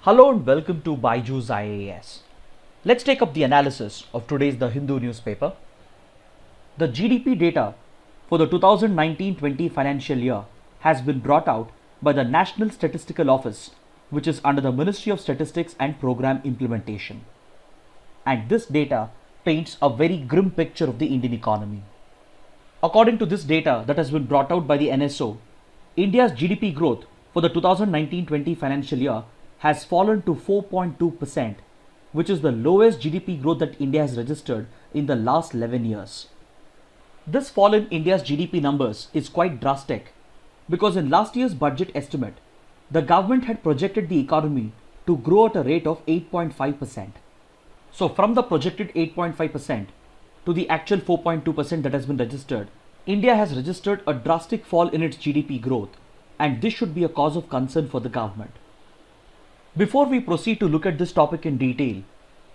Hello and welcome to Byju's IAS. Let's take up the analysis of today's The Hindu newspaper. The GDP data for the 2019-20 financial year has been brought out by the National Statistical Office, which is under the Ministry of Statistics and Program Implementation. And this data paints a very grim picture of the Indian economy. According to this data that has been brought out by the NSO, India's GDP growth for the 2019-20 financial year has fallen to 4.2%, which is the lowest GDP growth that India has registered in the last 11 years. This fall in India's GDP numbers is quite drastic because in last year's budget estimate, the government had projected the economy to grow at a rate of 8.5%. So from the projected 8.5% to the actual 4.2% that has been registered, India has registered a drastic fall in its GDP growth, and this should be a cause of concern for the government. Before we proceed to look at this topic in detail,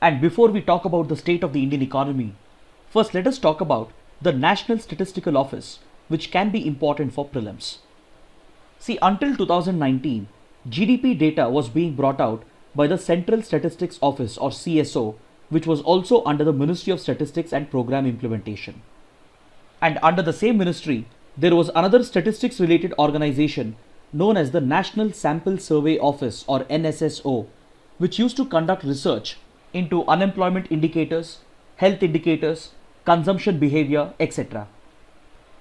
and before we talk about the state of the Indian economy, first let us talk about the National Statistical Office, which can be important for prelims. See, until 2019, GDP data was being brought out by the Central Statistics Office or CSO, which was also under the Ministry of Statistics and Program Implementation. And under the same ministry, there was another statistics related organization known as the National Sample Survey Office or NSSO, which used to conduct research into unemployment indicators, health indicators, consumption behavior, etc.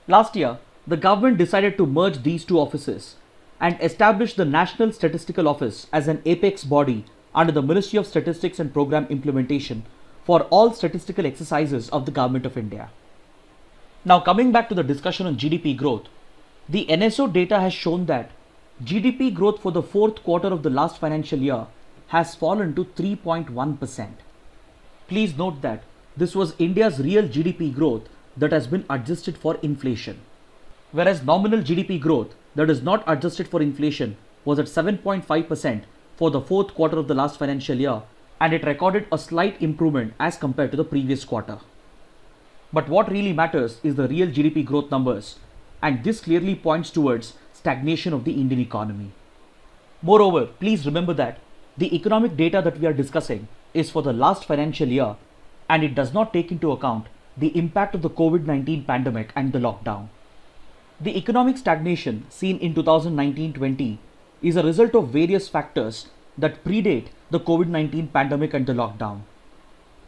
Last year, the government decided to merge these two offices and establish the National Statistical Office as an apex body under the Ministry of Statistics and Program Implementation for all statistical exercises of the Government of India. Now coming back to the discussion on GDP growth, the NSO data has shown that GDP growth for the fourth quarter of the last financial year has fallen to 3.1%. Please note that this was India's real GDP growth that has been adjusted for inflation. Whereas nominal GDP growth that is not adjusted for inflation was at 7.5% for the fourth quarter of the last financial year, and it recorded a slight improvement as compared to the previous quarter. But what really matters is the real GDP growth numbers, and this clearly points towards stagnation of the Indian economy. Moreover, please remember that the economic data that we are discussing is for the last financial year, and it does not take into account the impact of the COVID-19 pandemic and the lockdown. The economic stagnation seen in 2019-20 is a result of various factors that predate the COVID-19 pandemic and the lockdown.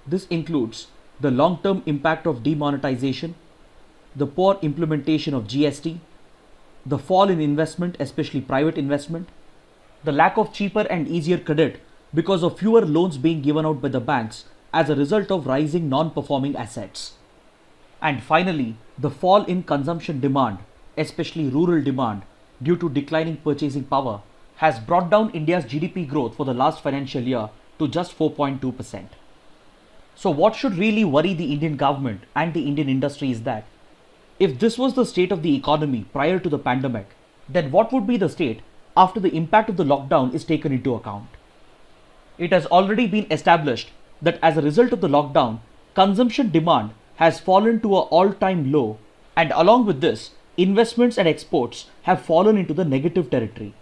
This includes the long-term impact of demonetization, the poor implementation of GST, the fall in investment, especially private investment, the lack of cheaper and easier credit because of fewer loans being given out by the banks as a result of rising non-performing assets. And finally, the fall in consumption demand, especially rural demand, due to declining purchasing power, has brought down India's GDP growth for the last financial year to just 4.2%. So what should really worry the Indian government and the Indian industry is that if this was the state of the economy prior to the pandemic, then what would be the state after the impact of the lockdown is taken into account? It has already been established that as a result of the lockdown, consumption demand has fallen to an all-time low, and along with this, investments and exports have fallen into the negative territory.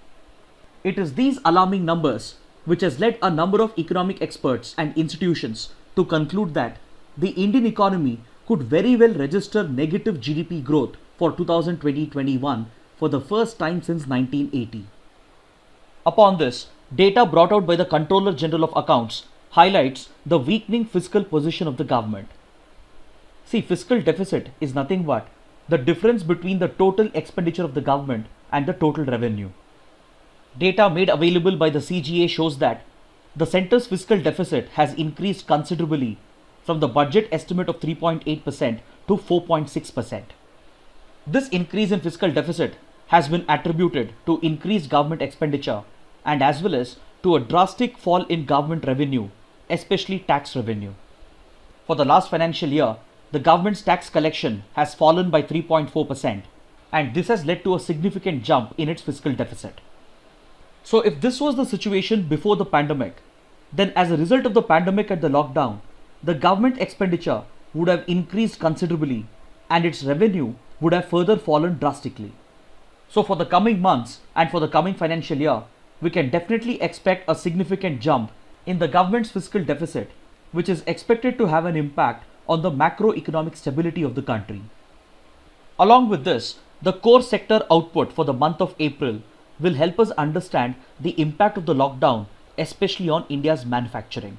It is these alarming numbers which has led a number of economic experts and institutions to conclude that the Indian economy could very well register negative GDP growth for 2020-21 for the first time since 1980. Upon this, data brought out by the Controller General of Accounts highlights the weakening fiscal position of the government. See, fiscal deficit is nothing but the difference between the total expenditure of the government and the total revenue. Data made available by the CGA shows that the centre's fiscal deficit has increased considerably from the budget estimate of 3.8% to 4.6%. This increase in fiscal deficit has been attributed to increased government expenditure and as well as to a drastic fall in government revenue, especially tax revenue. For the last financial year, the government's tax collection has fallen by 3.4%, and this has led to a significant jump in its fiscal deficit. So if this was the situation before the pandemic, then as a result of the pandemic and the lockdown, the government expenditure would have increased considerably and its revenue would have further fallen drastically. So for the coming months and for the coming financial year, we can definitely expect a significant jump in the government's fiscal deficit, which is expected to have an impact on the macroeconomic stability of the country. Along with this, the core sector output for the month of April will help us understand the impact of the lockdown, especially on India's manufacturing.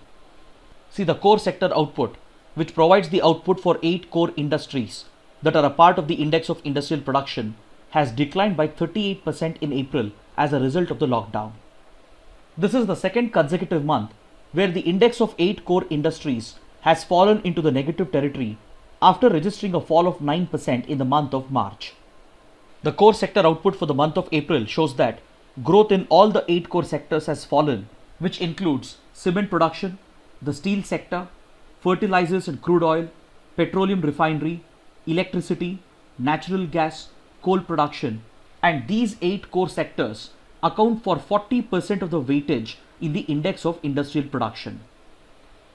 See, the core sector output, which provides the output for 8 core industries that are a part of the index of industrial production, has declined by 38% in April as a result of the lockdown. This is the second consecutive month where the index of 8 core industries has fallen into the negative territory after registering a fall of 9% in the month of March. The core sector output for the month of April shows that growth in all the 8 core sectors has fallen, which includes cement production, the steel sector, fertilizers and crude oil, petroleum refinery, electricity, natural gas, coal production, and these 8 core sectors account for 40% of the weightage in the index of industrial production.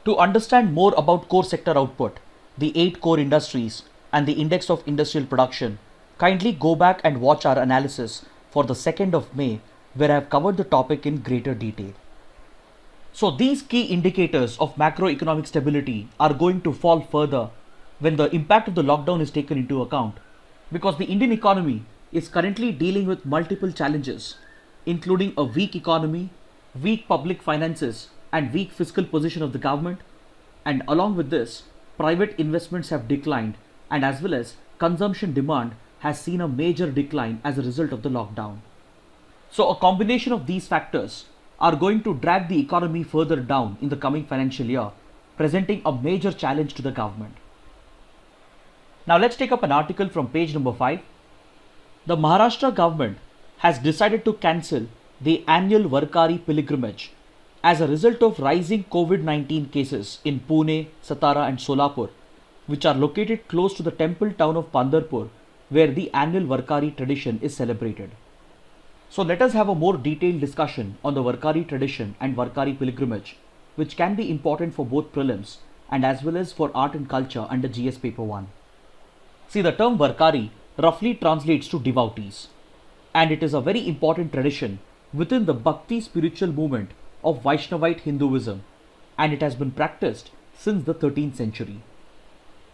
To understand more about core sector output, the 8 core industries, and the index of industrial production, kindly go back and watch our analysis for the 2nd of May, where I have covered the topic in greater detail. So these key indicators of macroeconomic stability are going to fall further when the impact of the lockdown is taken into account, because the Indian economy is currently dealing with multiple challenges, including a weak economy, weak public finances, and weak fiscal position of the government. And along with this, private investments have declined, and as well as consumption demand has seen a major decline as a result of the lockdown. So a combination of these factors are going to drag the economy further down in the coming financial year, presenting a major challenge to the government. Now let's take up an article from page number 5. The Maharashtra government has decided to cancel the annual Varkari pilgrimage as a result of rising COVID-19 cases in Pune, Satara and Solapur, which are located close to the temple town of Pandharpur, where the annual Varkari tradition is celebrated. So let us have a more detailed discussion on the Varkari tradition and Varkari pilgrimage, which can be important for both prelims and as well as for art and culture under GS paper 1. See, the term Varkari roughly translates to devotees, and it is a very important tradition within the Bhakti spiritual movement of Vaishnavite Hinduism, and it has been practiced since the 13th century.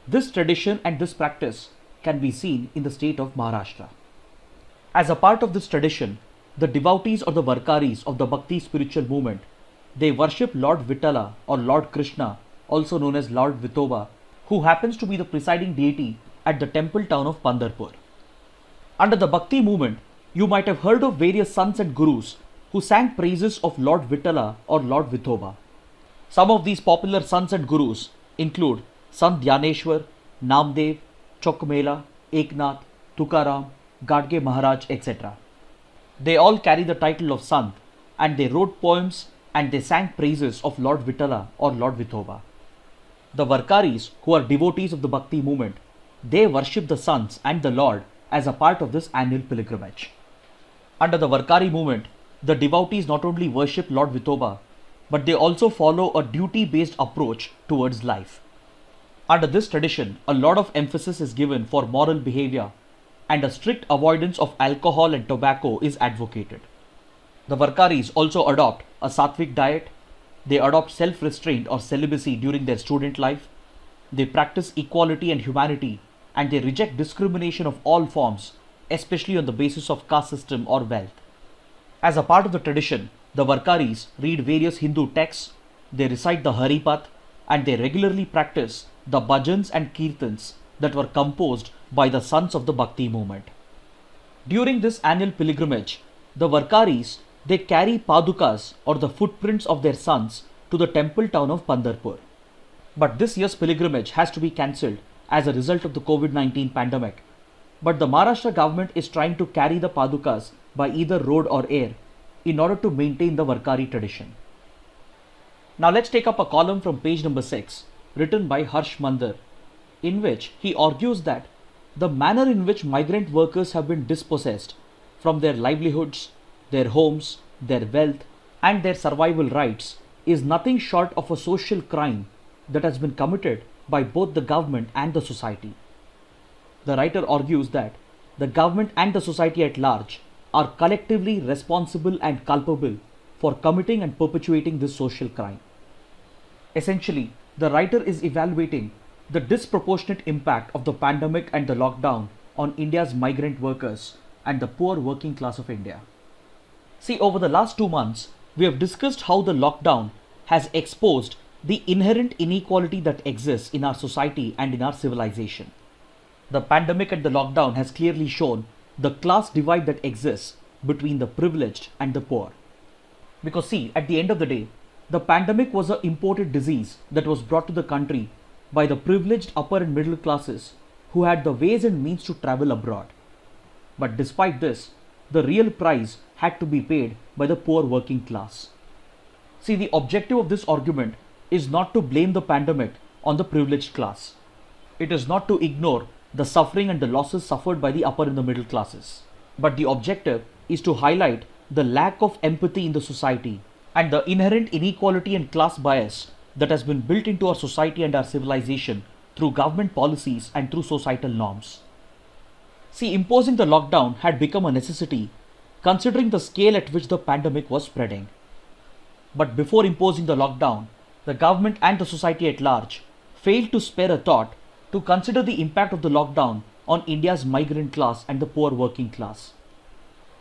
This tradition and this practice can be seen in the state of Maharashtra. As a part of this tradition, the devotees or the Varkaris of the Bhakti spiritual movement, they worship Lord Vittala or Lord Krishna, also known as Lord Vithoba, who happens to be the presiding deity at the temple town of Pandharpur. Under the Bhakti movement, you might have heard of various sons and gurus who sang praises of Lord Vittala or Lord Vithoba. Some of these popular sons and gurus include Sant Dhyaneshwar, Namdev, Chokmela, Eknath, Tukaram, Gadge Maharaj, etc. They all carry the title of Sant, and they wrote poems and they sang praises of Lord Vittala or Lord Vithoba. The Varkaris, who are devotees of the Bhakti movement, they worship the sons and the Lord as a part of this annual pilgrimage. Under the Varkari movement, the devotees not only worship Lord Vithoba, but they also follow a duty-based approach towards life. Under this tradition, a lot of emphasis is given for moral behavior, and a strict avoidance of alcohol and tobacco is advocated. The Varkaris also adopt a sattvic diet, they adopt self-restraint or celibacy during their student life, they practice equality and humanity, and they reject discrimination of all forms, especially on the basis of caste system or wealth. As a part of the tradition, the Varkaris read various Hindu texts, they recite the Haripath, and they regularly practice the bhajans and kirtans that were composed by the sons of the Bhakti movement. During this annual pilgrimage, the Varkaris, they carry padukas or the footprints of their sons to the temple town of Pandharpur. But this year's pilgrimage has to be cancelled as a result of the COVID-19 pandemic. But the Maharashtra government is trying to carry the padukas by either road or air in order to maintain the Varkari tradition. Now let's take up a column from page number 6, written by Harsh Mandar, in which he argues that the manner in which migrant workers have been dispossessed from their livelihoods, their homes, their wealth, and their survival rights is nothing short of a social crime that has been committed by both the government and the society. The writer argues that the government and the society at large are collectively responsible and culpable for committing and perpetuating this social crime. Essentially, the writer is evaluating the disproportionate impact of the pandemic and the lockdown on India's migrant workers and the poor working class of India. See, over the last 2 months, we have discussed how the lockdown has exposed the inherent inequality that exists in our society and in our civilization. The pandemic and the lockdown has clearly shown the class divide that exists between the privileged and the poor. Because see, at the end of the day, the pandemic was an imported disease that was brought to the country by the privileged upper and middle classes who had the ways and means to travel abroad. But despite this, the real price had to be paid by the poor working class. See, the objective of this argument is not to blame the pandemic on the privileged class. It is not to ignore the suffering and the losses suffered by the upper and the middle classes. But the objective is to highlight the lack of empathy in the society and the inherent inequality and class bias that has been built into our society and our civilization through government policies and through societal norms. See, imposing the lockdown had become a necessity considering the scale at which the pandemic was spreading. But before imposing the lockdown, the government and the society at large failed to spare a thought to consider the impact of the lockdown on India's migrant class and the poor working class.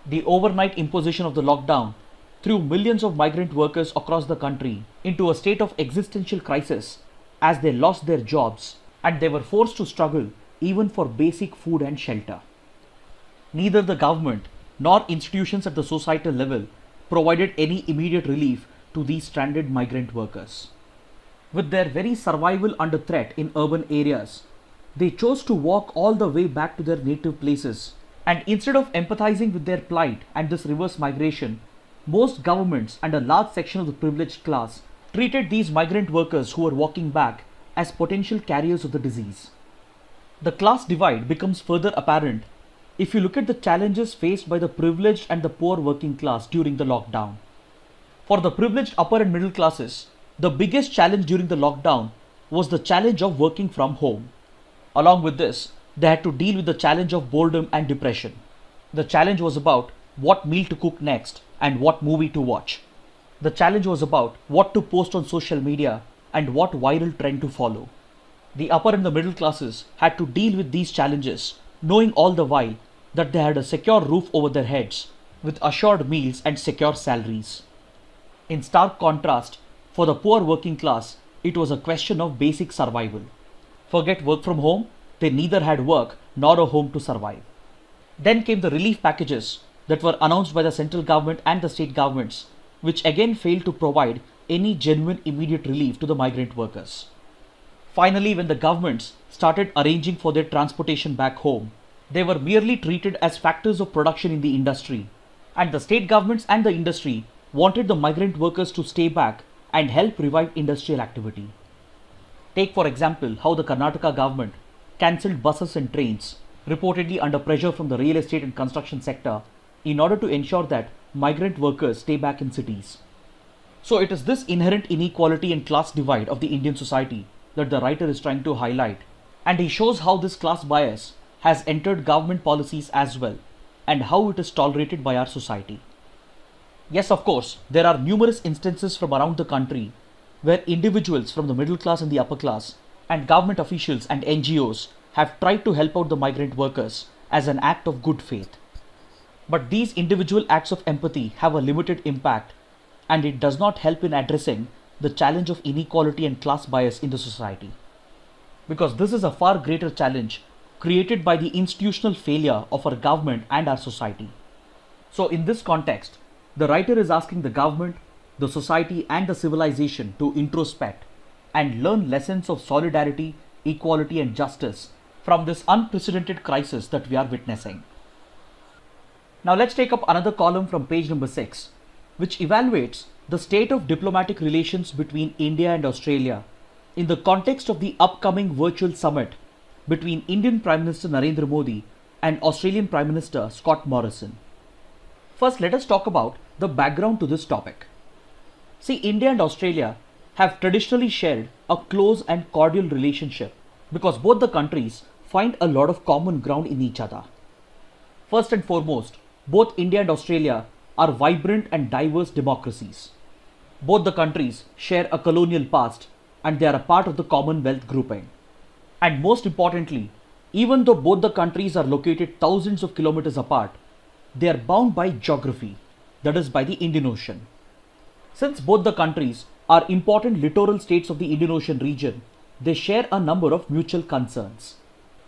The overnight imposition of the lockdown threw millions of migrant workers across the country into a state of existential crisis as they lost their jobs and they were forced to struggle even for basic food and shelter. Neither the government nor institutions at the societal level provided any immediate relief to these stranded migrant workers. With their very survival under threat in urban areas, they chose to walk all the way back to their native places, and instead of empathizing with their plight and this reverse migration, most governments and a large section of the privileged class treated these migrant workers who were walking back as potential carriers of the disease. The class divide becomes further apparent if you look at the challenges faced by the privileged and the poor working class during the lockdown. For the privileged upper and middle classes, the biggest challenge during the lockdown was the challenge of working from home. Along with this, they had to deal with the challenge of boredom and depression. The challenge was about what meal to cook next and what movie to watch. The challenge was about what to post on social media and what viral trend to follow. The upper and the middle classes had to deal with these challenges, knowing all the while that they had a secure roof over their heads with assured meals and secure salaries. In stark contrast, for the poor working class, it was a question of basic survival. Forget work from home, they neither had work nor a home to survive. Then came the relief packages that were announced by the central government and the state governments, which again failed to provide any genuine immediate relief to the migrant workers. Finally, when the governments started arranging for their transportation back home, they were merely treated as factors of production in the industry, and the state governments and the industry wanted the migrant workers to stay back and help revive industrial activity. Take for example how the Karnataka government cancelled buses and trains, reportedly under pressure from the real estate and construction sector, in order to ensure that migrant workers stay back in cities. So it is this inherent inequality and class divide of the Indian society that the writer is trying to highlight, and he shows how this class bias has entered government policies as well, and how it is tolerated by our society. Yes, of course, there are numerous instances from around the country where individuals from the middle class and the upper class and government officials and NGOs have tried to help out the migrant workers as an act of good faith. But these individual acts of empathy have a limited impact, and it does not help in addressing the challenge of inequality and class bias in the society. Because this is a far greater challenge created by the institutional failure of our government and our society. So in this context, the writer is asking the government, the society and the civilization to introspect and learn lessons of solidarity, equality and justice from this unprecedented crisis that we are witnessing. Now let's take up another column from page number 6, which evaluates the state of diplomatic relations between India and Australia in the context of the upcoming virtual summit between Indian Prime Minister Narendra Modi and Australian Prime Minister Scott Morrison. First, let us talk about the background to this topic. See, India and Australia have traditionally shared a close and cordial relationship because both the countries find a lot of common ground in each other. First and foremost, both India and Australia are vibrant and diverse democracies. Both the countries share a colonial past and they are a part of the Commonwealth grouping. And most importantly, even though both the countries are located thousands of kilometers apart, they are bound by geography, that is by the Indian Ocean. Since both the countries are important littoral states of the Indian Ocean region, they share a number of mutual concerns.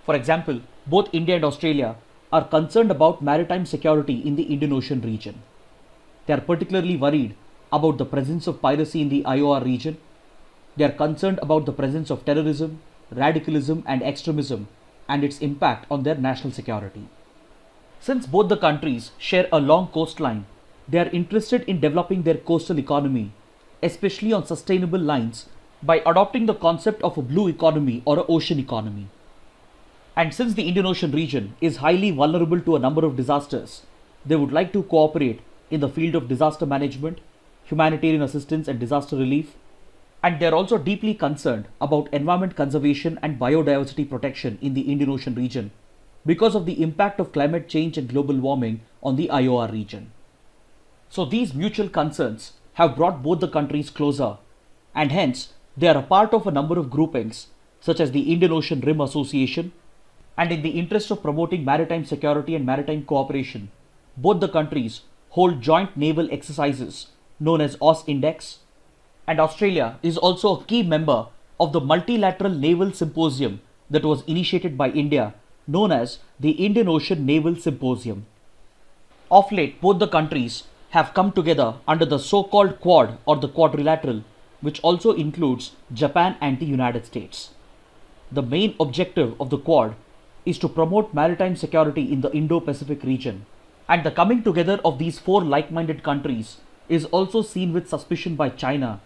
For example, both India and Australia are concerned about maritime security in the Indian Ocean region. They are particularly worried about the presence of piracy in the IOR region. They are concerned about the presence of terrorism, radicalism and extremism and its impact on their national security. Since both the countries share a long coastline, they are interested in developing their coastal economy, especially on sustainable lines, by adopting the concept of a blue economy or an ocean economy. And since the Indian Ocean region is highly vulnerable to a number of disasters, they would like to cooperate in the field of disaster management, humanitarian assistance and disaster relief, and they are also deeply concerned about environment conservation and biodiversity protection in the Indian Ocean region because of the impact of climate change and global warming on the IOR region. So these mutual concerns have brought both the countries closer, and hence they are a part of a number of groupings such as the Indian Ocean Rim Association, and in the interest of promoting maritime security and maritime cooperation, both the countries hold joint naval exercises known as AUS-INDEX, and Australia is also a key member of the Multilateral Naval Symposium that was initiated by India, known as the Indian Ocean Naval Symposium. Of late, both the countries have come together under the so-called Quad or the Quadrilateral, which also includes Japan and the United States. The main objective of the Quad is to promote maritime security in the Indo-Pacific region, and the coming together of these four like-minded countries is also seen with suspicion by China,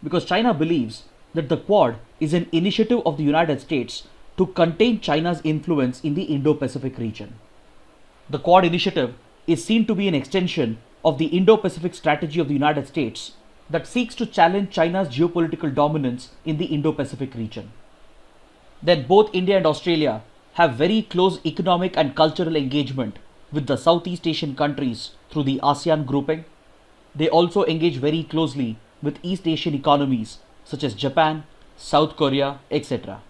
because China believes that the Quad is an initiative of the United States to contain China's influence in the Indo-Pacific region. The Quad initiative is seen to be an extension of the Indo-Pacific strategy of the United States that seeks to challenge China's geopolitical dominance in the Indo-Pacific region. Then both India and Australia have very close economic and cultural engagement with the Southeast Asian countries through the ASEAN grouping. They also engage very closely with East Asian economies such as Japan, South Korea, etc.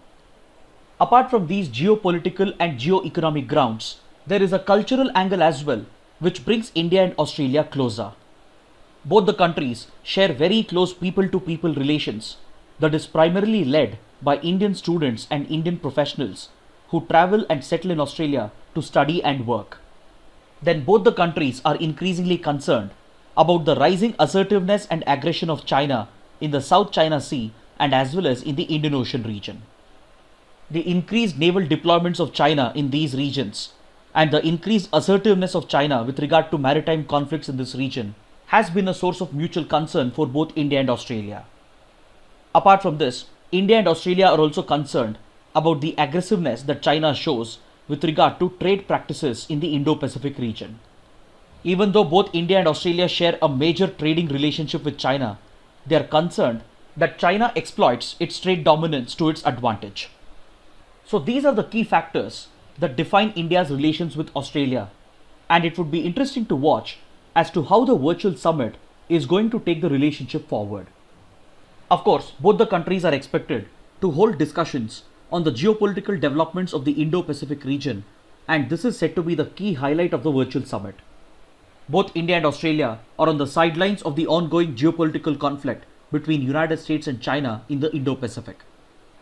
Apart from these geopolitical and geo-economic grounds, there is a cultural angle as well, which brings India and Australia closer. Both the countries share very close people-to-people relations that is primarily led by Indian students and Indian professionals who travel and settle in Australia to study and work. Then both the countries are increasingly concerned about the rising assertiveness and aggression of China in the South China Sea and as well as in the Indian Ocean region. The increased naval deployments of China in these regions and the increased assertiveness of China with regard to maritime conflicts in this region has been a source of mutual concern for both India and Australia. Apart from this, India and Australia are also concerned about the aggressiveness that China shows with regard to trade practices in the Indo-Pacific region. Even though both India and Australia share a major trading relationship with China, they are concerned that China exploits its trade dominance to its advantage. So these are the key factors that define India's relations with Australia, and it would be interesting to watch as to how the virtual summit is going to take the relationship forward. Of course, both the countries are expected to hold discussions on the geopolitical developments of the Indo-Pacific region, and this is said to be the key highlight of the virtual summit. Both India and Australia are on the sidelines of the ongoing geopolitical conflict between United States and China in the Indo-Pacific.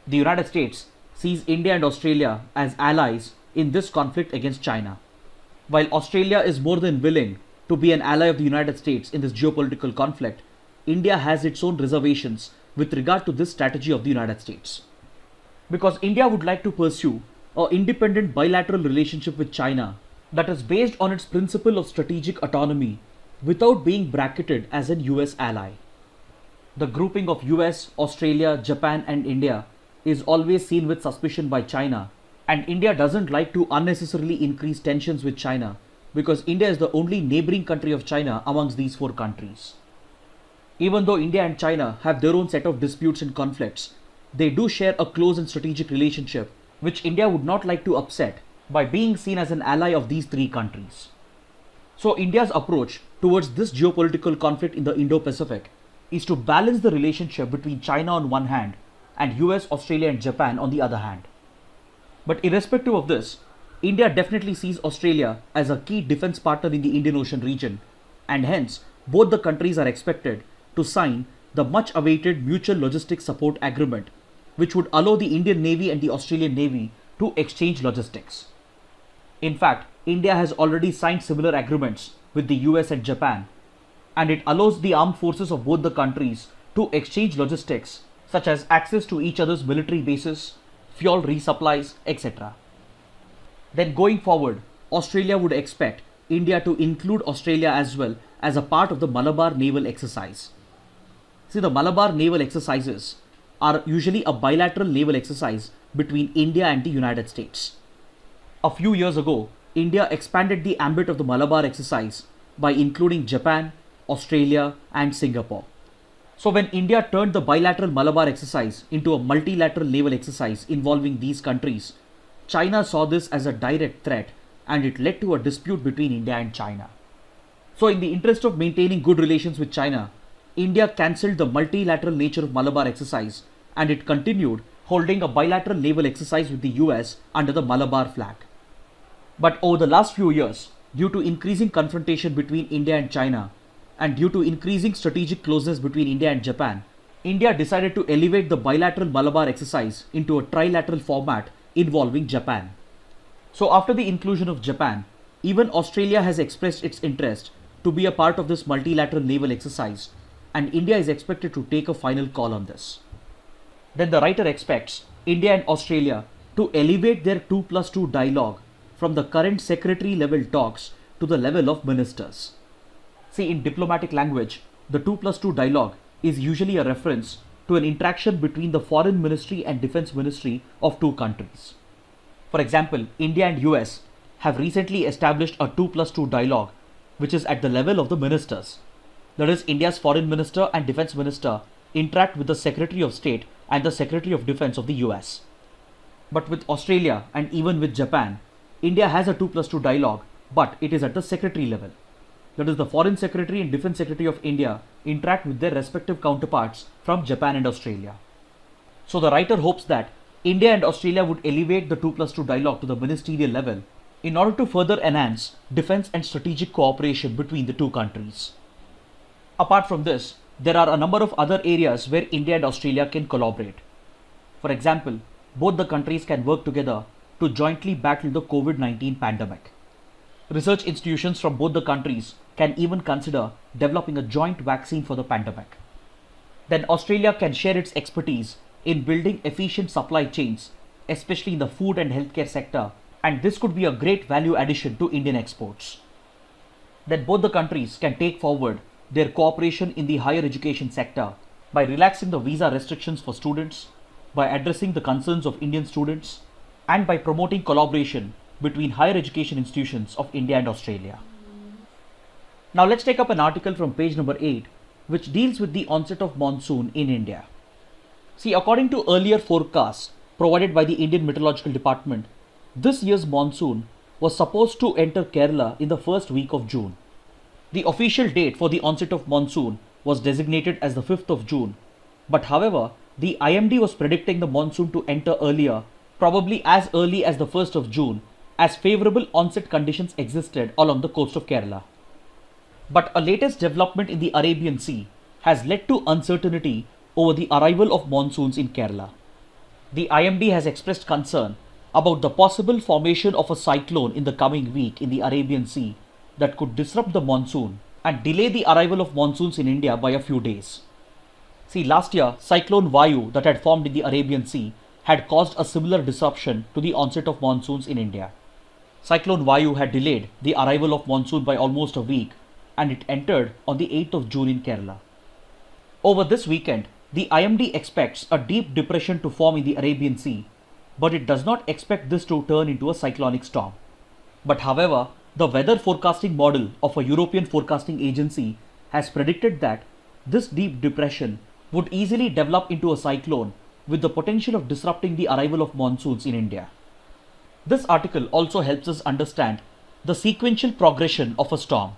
The United States sees India and Australia as allies in this conflict against China. While Australia is more than willing to be an ally of the United States in this geopolitical conflict, India has its own reservations with regard to this strategy of the United States. Because India would like to pursue an independent bilateral relationship with China that is based on its principle of strategic autonomy without being bracketed as an US ally. The grouping of US, Australia, Japan and India is always seen with suspicion by China, and India doesn't like to unnecessarily increase tensions with China because India is the only neighboring country of China amongst these four countries. Even though India and China have their own set of disputes and conflicts, they do share a close and strategic relationship which India would not like to upset by being seen as an ally of these three countries. So India's approach towards this geopolitical conflict in the Indo-Pacific is to balance the relationship between China on one hand and US, Australia and Japan on the other hand. But irrespective of this, India definitely sees Australia as a key defense partner in the Indian Ocean region, and hence both the countries are expected to sign the much awaited Mutual Logistics Support Agreement, which would allow the Indian Navy and the Australian Navy to exchange logistics. In fact, India has already signed similar agreements with the US and Japan, and it allows the armed forces of both the countries to exchange logistics such as access to each other's military bases, fuel resupplies, etc. Then going forward, Australia would expect India to include Australia as well as a part of the Malabar naval exercise. See, the Malabar naval exercises are usually a bilateral naval exercise between India and the United States. A few years ago, India expanded the ambit of the Malabar exercise by including Japan, Australia and Singapore. So when India turned the bilateral Malabar exercise into a multilateral naval exercise involving these countries, China saw this as a direct threat and it led to a dispute between India and China. So in the interest of maintaining good relations with China, India cancelled the multilateral nature of Malabar exercise and it continued holding a bilateral naval exercise with the US under the Malabar flag. But over the last few years, due to increasing confrontation between India and China, and due to increasing strategic closeness between India and Japan, India decided to elevate the bilateral Malabar exercise into a trilateral format involving Japan. So after the inclusion of Japan, even Australia has expressed its interest to be a part of this multilateral naval exercise, and India is expected to take a final call on this. Then the writer expects India and Australia to elevate their 2+2 dialogue from the current secretary level talks to the level of ministers. See, in diplomatic language, the 2+2 dialogue is usually a reference to an interaction between the foreign ministry and defense ministry of two countries. For example, India and US have recently established a 2+2 dialogue which is at the level of the ministers. That is, India's foreign minister and defense minister interact with the Secretary of State and the Secretary of Defense of the US. But with Australia and even with Japan, India has a 2+2 dialogue, but it is at the secretary level. That is, the Foreign Secretary and Defense Secretary of India interact with their respective counterparts from Japan and Australia. So the writer hopes that India and Australia would elevate the 2+2 dialogue to the ministerial level in order to further enhance defense and strategic cooperation between the two countries. Apart from this, there are a number of other areas where India and Australia can collaborate. For example, both the countries can work together to jointly battle the COVID-19 pandemic. Research institutions from both the countries can even consider developing a joint vaccine for the pandemic. Then Australia can share its expertise in building efficient supply chains, especially in the food and healthcare sector, and this could be a great value addition to Indian exports. Then both the countries can take forward their cooperation in the higher education sector by relaxing the visa restrictions for students, by addressing the concerns of Indian students, and by promoting collaboration between higher education institutions of India and Australia. Now let's take up an article from page number 8 which deals with the onset of monsoon in India. See, according to earlier forecasts provided by the Indian Meteorological Department, this year's monsoon was supposed to enter Kerala in the first week of June. The official date for the onset of monsoon was designated as the 5th of June, but however, the IMD was predicting the monsoon to enter earlier, probably as early as the 1st of June, as favorable onset conditions existed along the coast of Kerala. But a latest development in the Arabian Sea has led to uncertainty over the arrival of monsoons in Kerala. The IMD has expressed concern about the possible formation of a cyclone in the coming week in the Arabian Sea that could disrupt the monsoon and delay the arrival of monsoons in India by a few days. See, last year, Cyclone Vayu that had formed in the Arabian Sea had caused a similar disruption to the onset of monsoons in India. Cyclone Vayu had delayed the arrival of monsoon by almost a week, and it entered on the 8th of June in Kerala. Over this weekend, the IMD expects a deep depression to form in the Arabian Sea, but it does not expect this to turn into a cyclonic storm. But however, the weather forecasting model of a European forecasting agency has predicted that this deep depression would easily develop into a cyclone with the potential of disrupting the arrival of monsoons in India. This article also helps us understand The sequential progression of a storm.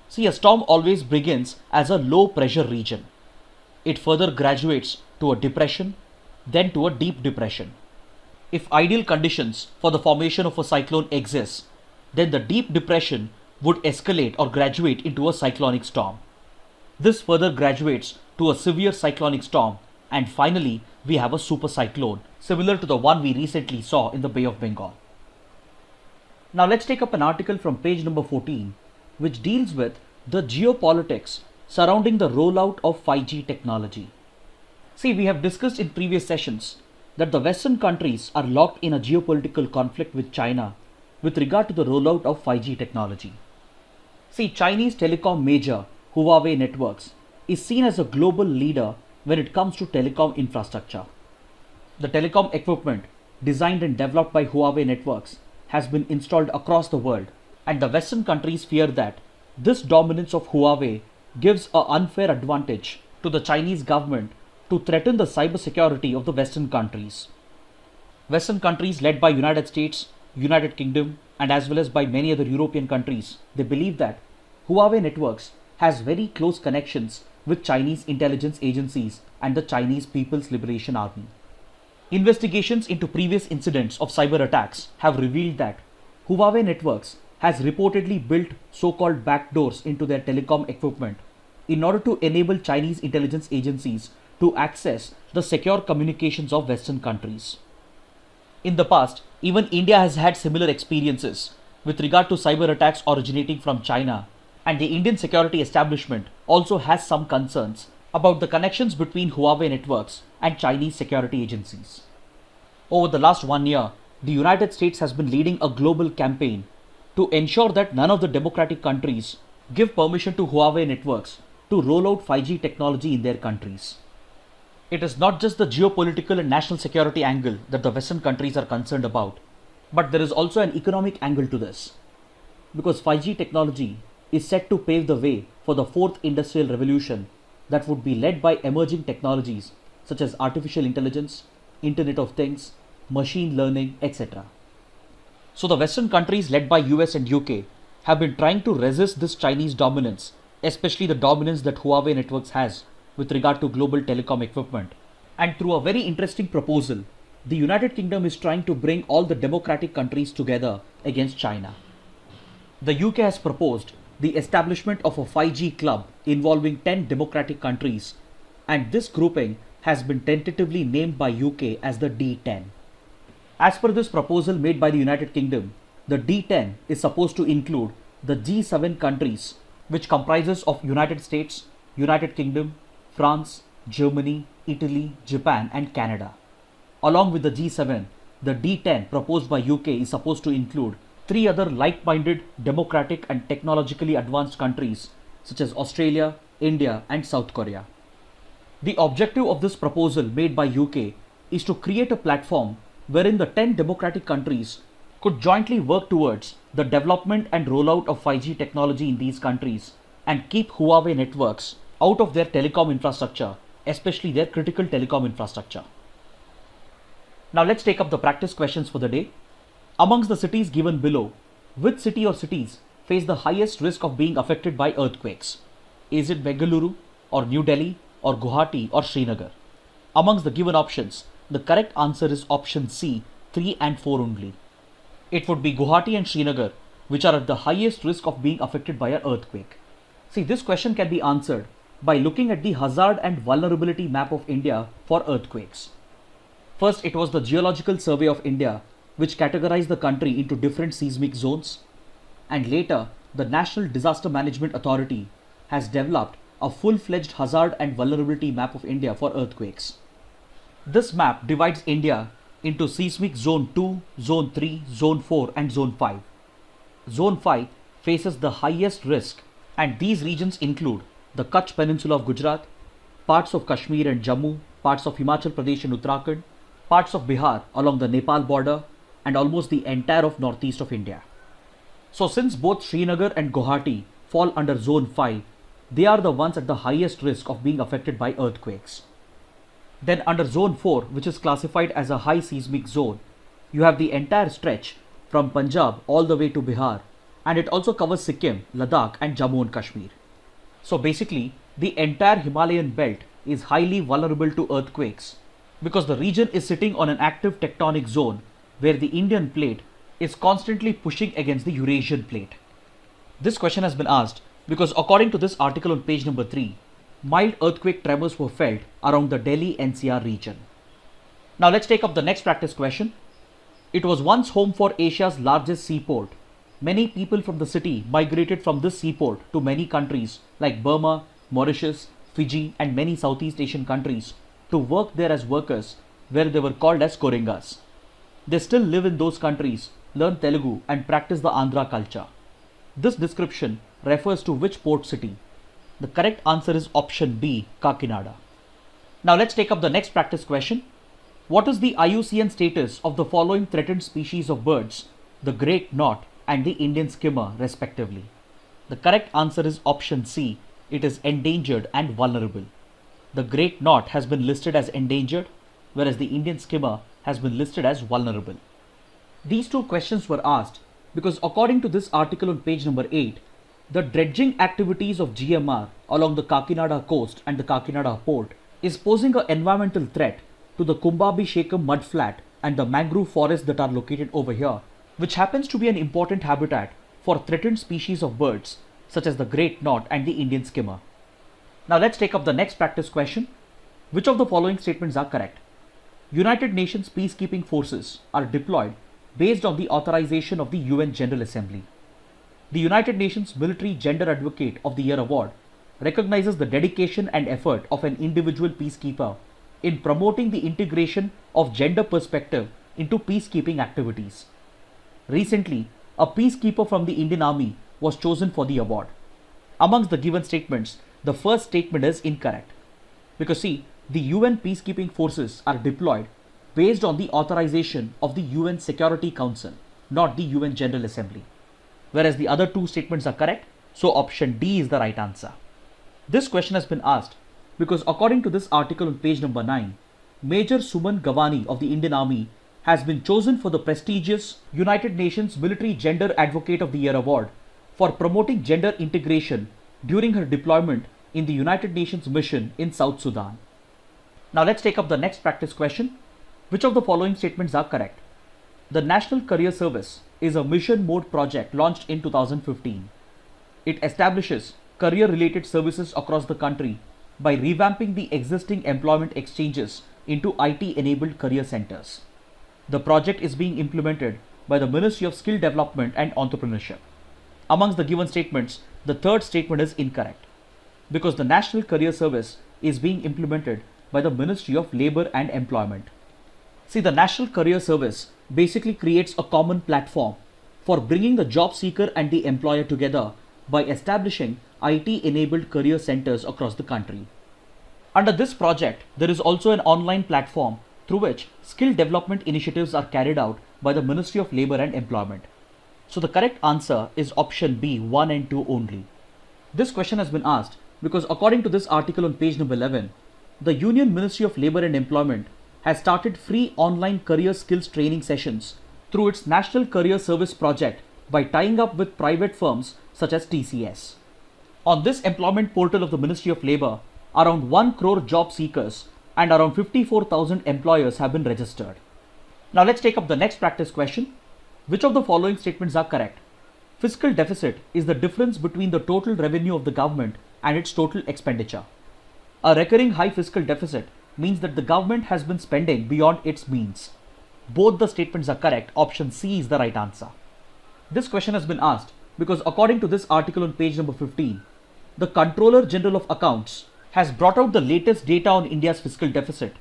See, a storm always begins as a low pressure region. It further graduates to a depression, then to a deep depression. If ideal conditions for the formation of a cyclone exist, then the deep depression would escalate or graduate into a cyclonic storm. This further graduates to a severe cyclonic storm, and finally we have a super cyclone similar to the one we recently saw in the Bay of Bengal. Now let's take up an article from page number 14 which deals with the geopolitics surrounding the rollout of 5G technology. See, we have discussed in previous sessions that the Western countries are locked in a geopolitical conflict with China with regard to the rollout of 5G technology. See, Chinese telecom major Huawei Networks is seen as a global leader when it comes to telecom infrastructure. The telecom equipment designed and developed by Huawei Networks has been installed across the world, and the Western countries fear that this dominance of Huawei gives an unfair advantage to the Chinese government to threaten the cybersecurity of the Western countries. Western countries led by United States, United Kingdom, and as well as by many other European countries, they believe that Huawei Networks has very close connections with Chinese intelligence agencies and the Chinese People's Liberation Army. Investigations into previous incidents of cyber attacks have revealed that Huawei Networks has reportedly built so-called backdoors into their telecom equipment in order to enable Chinese intelligence agencies to access the secure communications of Western countries. In the past, even India has had similar experiences with regard to cyber attacks originating from China, and the Indian security establishment also has some concerns about the connections between Huawei Networks and Chinese security agencies. Over the last 1 year, the United States has been leading a global campaign to ensure that none of the democratic countries give permission to Huawei Networks to roll out 5G technology in their countries. It is not just the geopolitical and national security angle that the Western countries are concerned about, but there is also an economic angle to this. Because 5G technology is set to pave the way for the fourth industrial revolution that would be led by emerging technologies such as artificial intelligence, Internet of Things, machine learning, etc. So the Western countries led by US and UK have been trying to resist this Chinese dominance, especially the dominance that Huawei Networks has with regard to global telecom equipment. And through a very interesting proposal, the United Kingdom is trying to bring all the democratic countries together against China. The UK has proposed the establishment of a 5G club involving 10 democratic countries, and this grouping has been tentatively named by UK as the D10. As per this proposal made by the United Kingdom, the D10 is supposed to include the G7 countries, which comprises of United States, United Kingdom, France, Germany, Italy, Japan and Canada. Along with the G7, the D10 proposed by UK is supposed to include 3 other like-minded, democratic and technologically advanced countries such as Australia, India and South Korea. The objective of this proposal made by UK is to create a platform wherein the 10 democratic countries could jointly work towards the development and rollout of 5G technology in these countries and keep Huawei Networks out of their telecom infrastructure, especially their critical telecom infrastructure. Now let's take up the practice questions for the day. Amongst the cities given below, which city or cities face the highest risk of being affected by earthquakes? Is it Bengaluru or New Delhi or Guwahati or Srinagar? Amongst the given options, the correct answer is option C, 3 and 4 only. It would be Guwahati and Srinagar which are at the highest risk of being affected by an earthquake. See, this question can be answered by looking at the hazard and vulnerability map of India for earthquakes. First, it was the Geological Survey of India which categorized the country into different seismic zones, and later the National Disaster Management Authority has developed a full-fledged hazard and vulnerability map of India for earthquakes. This map divides India into seismic zone 2, zone 3, zone 4 and zone 5. Zone 5 faces the highest risk, and these regions include the Kutch Peninsula of Gujarat, parts of Kashmir and Jammu, parts of Himachal Pradesh and Uttarakhand, parts of Bihar along the Nepal border, and almost the entire of northeast of India. So since both Srinagar and Guwahati fall under zone 5, they are the ones at the highest risk of being affected by earthquakes. Then under zone 4, which is classified as a high seismic zone, you have the entire stretch from Punjab all the way to Bihar, and it also covers Sikkim, Ladakh and Jammu and Kashmir. So basically, the entire Himalayan belt is highly vulnerable to earthquakes because the region is sitting on an active tectonic zone where the Indian plate is constantly pushing against the Eurasian plate. This question has been asked because according to this article on page number 3, mild earthquake tremors were felt around the Delhi NCR region. Now let's take up the next practice question. It was once home for Asia's largest seaport. Many people from the city migrated from this seaport to many countries like Burma, Mauritius, Fiji and many Southeast Asian countries to work there as workers where they were called as Korengas. They still live in those countries, learn Telugu and practice the Andhra culture. This description refers to which port city? The correct answer is option B, Kakinada. Now let's take up the next practice question. What is the IUCN status of the following threatened species of birds, the great knot and the Indian skimmer respectively? The correct answer is option C, it is endangered and vulnerable. The great knot has been listed as endangered, whereas the Indian skimmer has been listed as vulnerable. These two questions were asked because according to this article on page number 8, the dredging activities of GMR along the Kakinada coast and the Kakinada port is posing an environmental threat to the Kumbhabhishekam mudflat and the mangrove forests that are located over here, which happens to be an important habitat for threatened species of birds such as the great knot and the Indian skimmer. Now let's take up the next practice question. Which of the following statements are correct? United Nations peacekeeping forces are deployed based on the authorization of the UN General Assembly. The United Nations Military Gender Advocate of the Year Award recognizes the dedication and effort of an individual peacekeeper in promoting the integration of gender perspective into peacekeeping activities. Recently, a peacekeeper from the Indian Army was chosen for the award. Amongst the given statements, the first statement is incorrect. Because see, the UN peacekeeping forces are deployed based on the authorization of the UN Security Council, not the UN General Assembly. Whereas the other two statements are correct, so option D is the right answer. This question has been asked because according to this article on page number 9, Major Suman Gavani of the Indian Army has been chosen for the prestigious United Nations Military Gender Advocate of the Year Award for promoting gender integration during her deployment in the United Nations mission in South Sudan. Now let's take up the next practice question. Which of the following statements are correct? The National Career Service is a mission mode project launched in 2015. It establishes career-related services across the country by revamping the existing employment exchanges into IT-enabled career centers. The project is being implemented by the Ministry of Skill Development and Entrepreneurship. Amongst the given statements, the third statement is incorrect because the National Career Service is being implemented by the Ministry of Labour and Employment. See, the National Career Service basically creates a common platform for bringing the job seeker and the employer together by establishing IT-enabled career centers across the country. Under this project, there is also an online platform through which skill development initiatives are carried out by the Ministry of Labour and Employment. So the correct answer is option B, 1 and 2 only. This question has been asked because according to this article on page number 11, the Union Ministry of Labour and Employment has started free online career skills training sessions through its National Career Service project by tying up with private firms such as TCS. On this employment portal of the Ministry of Labour, around 1 crore job seekers and around 54,000 employers have been registered. Now let's take up the next practice question. Which of the following statements are correct? Fiscal deficit is the difference between the total revenue of the government and its total expenditure. A recurring high fiscal deficit means that the government has been spending beyond its means. Both the statements are correct. Option C is the right answer. This question has been asked because according to this article on page number 15, the Controller General of Accounts has brought out the latest data on India's fiscal deficit,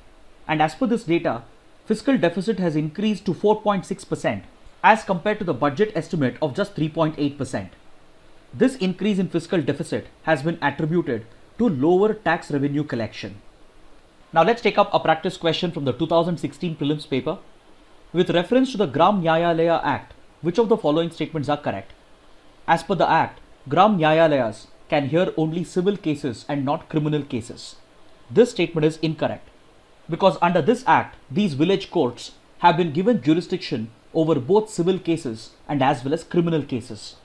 and as per this data, fiscal deficit has increased to 4.6% as compared to the budget estimate of just 3.8%. This increase in fiscal deficit has been attributed to lower tax revenue collection. Now let's take up a practice question from the 2016 prelims paper. With reference to the Gram Nyayalaya Act, which of the following statements are correct? As per the Act, Gram Nyayalayas can hear only civil cases and not criminal cases. This statement is incorrect because under this Act, these village courts have been given jurisdiction over both civil cases and as well as criminal cases.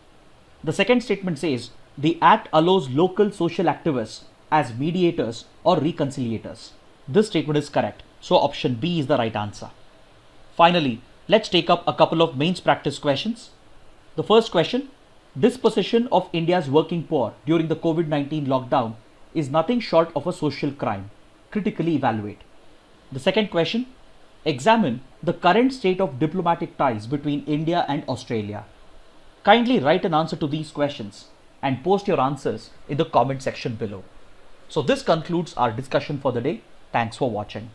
The second statement says the act allows local social activists as mediators or reconciliators. This statement is correct, so option B is the right answer. Finally, let's take up a couple of mains practice questions. The first question, dispossession of India's working poor during the COVID-19 lockdown is nothing short of a social crime. Critically evaluate. The second question, examine the current state of diplomatic ties between India and Australia. Kindly write an answer to these questions and post your answers in the comment section below. So this concludes our discussion for the day. Thanks for watching.